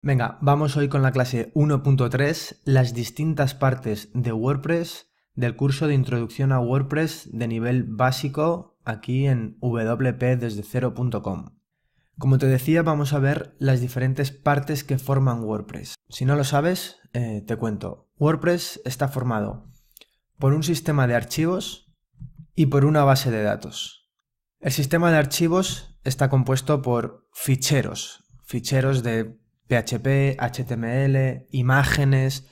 Venga, vamos hoy con la clase 1.3, las distintas partes de WordPress del curso de introducción a WordPress de nivel básico aquí en wpdesde0.com. Como te decía, vamos a ver las diferentes partes que forman WordPress. Si no lo sabes, te cuento. WordPress está formado por un sistema de archivos y por una base de datos. El sistema de archivos está compuesto por ficheros de PHP, HTML, imágenes,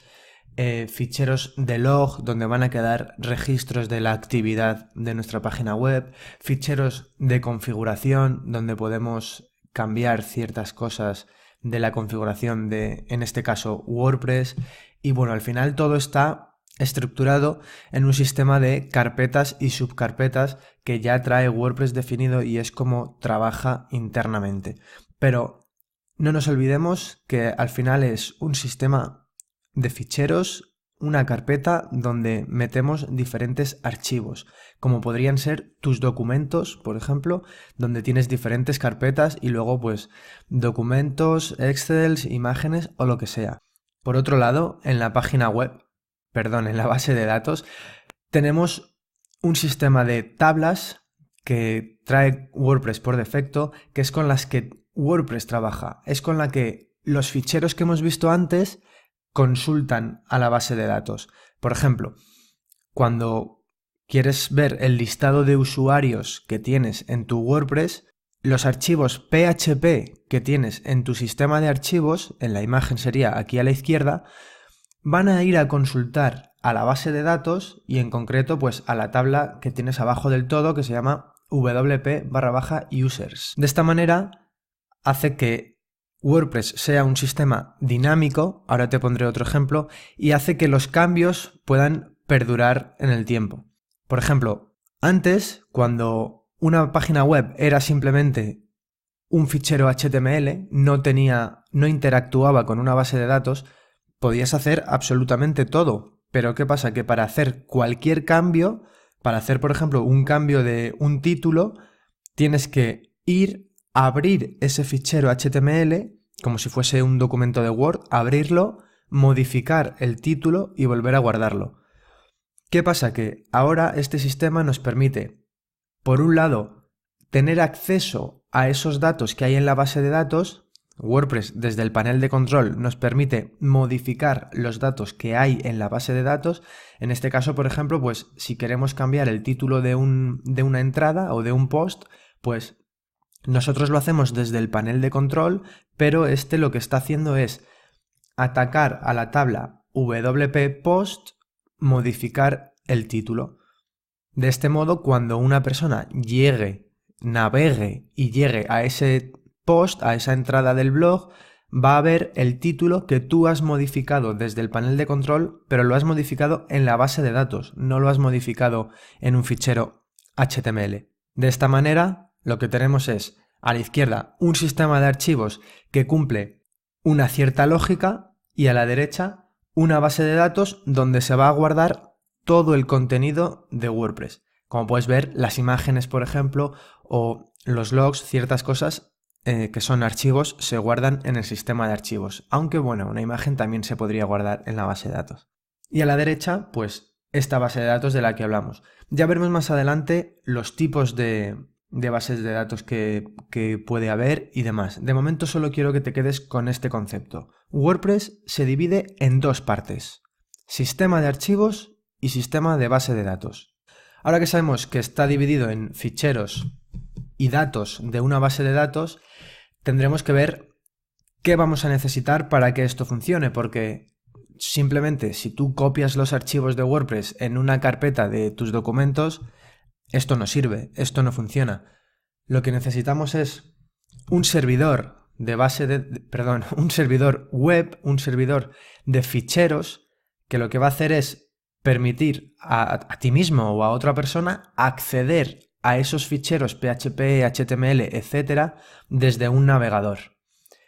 ficheros de log donde van a quedar registros de la actividad de nuestra página web, ficheros de configuración donde podemos cambiar ciertas cosas de la configuración de, en este caso, WordPress. Y bueno, al final todo está estructurado en un sistema de carpetas y subcarpetas que ya trae WordPress definido y es como trabaja internamente. Pero no nos olvidemos que al final es un sistema de ficheros, una carpeta donde metemos diferentes archivos, como podrían ser tus documentos, por ejemplo, donde tienes diferentes carpetas y luego pues documentos, Excel, imágenes o lo que sea. Por otro lado, en la página web, en la base de datos, tenemos un sistema de tablas que trae WordPress por defecto, que es con las que WordPress trabaja. Es con la que los ficheros que hemos visto antes consultan a la base de datos. Por ejemplo, cuando quieres ver el listado de usuarios que tienes en tu WordPress, los archivos PHP que tienes en tu sistema de archivos, en la imagen sería aquí a la izquierda, van a ir a consultar a la base de datos y en concreto pues a la tabla que tienes abajo del todo que se llama wp/users. De esta manera hace que WordPress sea un sistema dinámico, ahora te pondré otro ejemplo, y hace que los cambios puedan perdurar en el tiempo. Por ejemplo, antes, cuando una página web era simplemente un fichero HTML, no interactuaba con una base de datos, podías hacer absolutamente todo. Pero ¿qué pasa? Que para hacer cualquier cambio, para hacer, por ejemplo, un cambio de un título, tienes que ir a abrir ese fichero HTML, como si fuese un documento de Word, abrirlo, modificar el título y volver a guardarlo. ¿Qué pasa? Que ahora este sistema nos permite, por un lado, tener acceso a esos datos que hay en la base de datos. WordPress desde el panel de control nos permite modificar los datos que hay en la base de datos. En este caso, por ejemplo, pues si queremos cambiar el título de una entrada o de un post, pues nosotros lo hacemos desde el panel de control, pero este lo que está haciendo es atacar a la tabla WP Post, modificar el título. De este modo, cuando una persona navegue y llegue a ese post, a esa entrada del blog, va a ver el título que tú has modificado desde el panel de control, pero lo has modificado en la base de datos, no lo has modificado en un fichero HTML. De esta manera, lo que tenemos es, a la izquierda, un sistema de archivos que cumple una cierta lógica y a la derecha, una base de datos donde se va a guardar todo el contenido de WordPress. Como puedes ver, las imágenes, por ejemplo, o los logs, ciertas cosas que son archivos, se guardan en el sistema de archivos. Aunque, bueno, una imagen también se podría guardar en la base de datos. Y a la derecha, pues, esta base de datos de la que hablamos. Ya veremos más adelante los tipos de bases de datos que puede haber y demás. De momento solo quiero que te quedes con este concepto. WordPress se divide en dos partes: sistema de archivos y sistema de base de datos. Ahora que sabemos que está dividido en ficheros y datos de una base de datos, tendremos que ver qué vamos a necesitar para que esto funcione, porque simplemente si tú copias los archivos de WordPress en una carpeta de tus documentos, esto no sirve, esto no funciona. Lo que necesitamos es un servidor un servidor web, un servidor de ficheros, que lo que va a hacer es permitir a ti mismo o a otra persona acceder a esos ficheros PHP, HTML, etc. desde un navegador.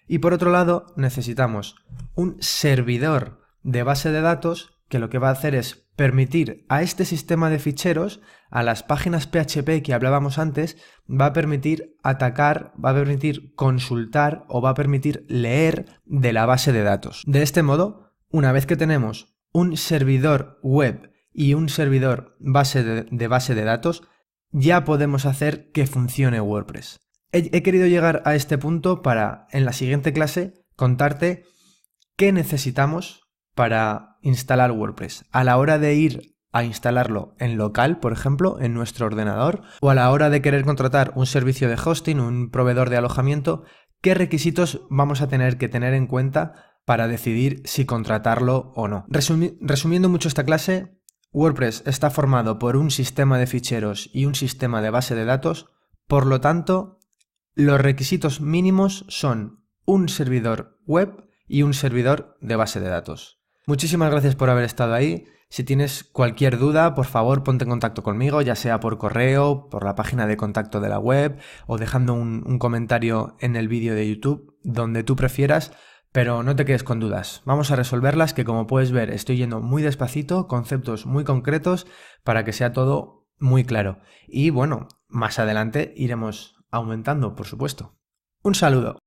Y por otro lado, necesitamos un servidor de base de datos que lo que va a hacer es permitir a este sistema de ficheros, a las páginas PHP que hablábamos antes, va a permitir atacar, va a permitir consultar o va a permitir leer de la base de datos. De este modo, una vez que tenemos un servidor web y un servidor de base de datos, ya podemos hacer que funcione WordPress. He querido llegar a este punto para, en la siguiente clase, contarte qué necesitamos para instalar WordPress. A la hora de ir a instalarlo en local, por ejemplo, en nuestro ordenador, o a la hora de querer contratar un servicio de hosting, un proveedor de alojamiento, qué requisitos vamos a tener que tener en cuenta para decidir si contratarlo o no. Resumiendo mucho esta clase, WordPress está formado por un sistema de ficheros y un sistema de base de datos, por lo tanto, los requisitos mínimos son un servidor web y un servidor de base de datos. Muchísimas gracias por haber estado ahí. Si tienes cualquier duda, por favor ponte en contacto conmigo, ya sea por correo, por la página de contacto de la web o dejando un comentario en el vídeo de YouTube, donde tú prefieras, pero no te quedes con dudas. Vamos a resolverlas, que como puedes ver estoy yendo muy despacito, conceptos muy concretos para que sea todo muy claro. Y bueno, más adelante iremos aumentando, por supuesto. Un saludo.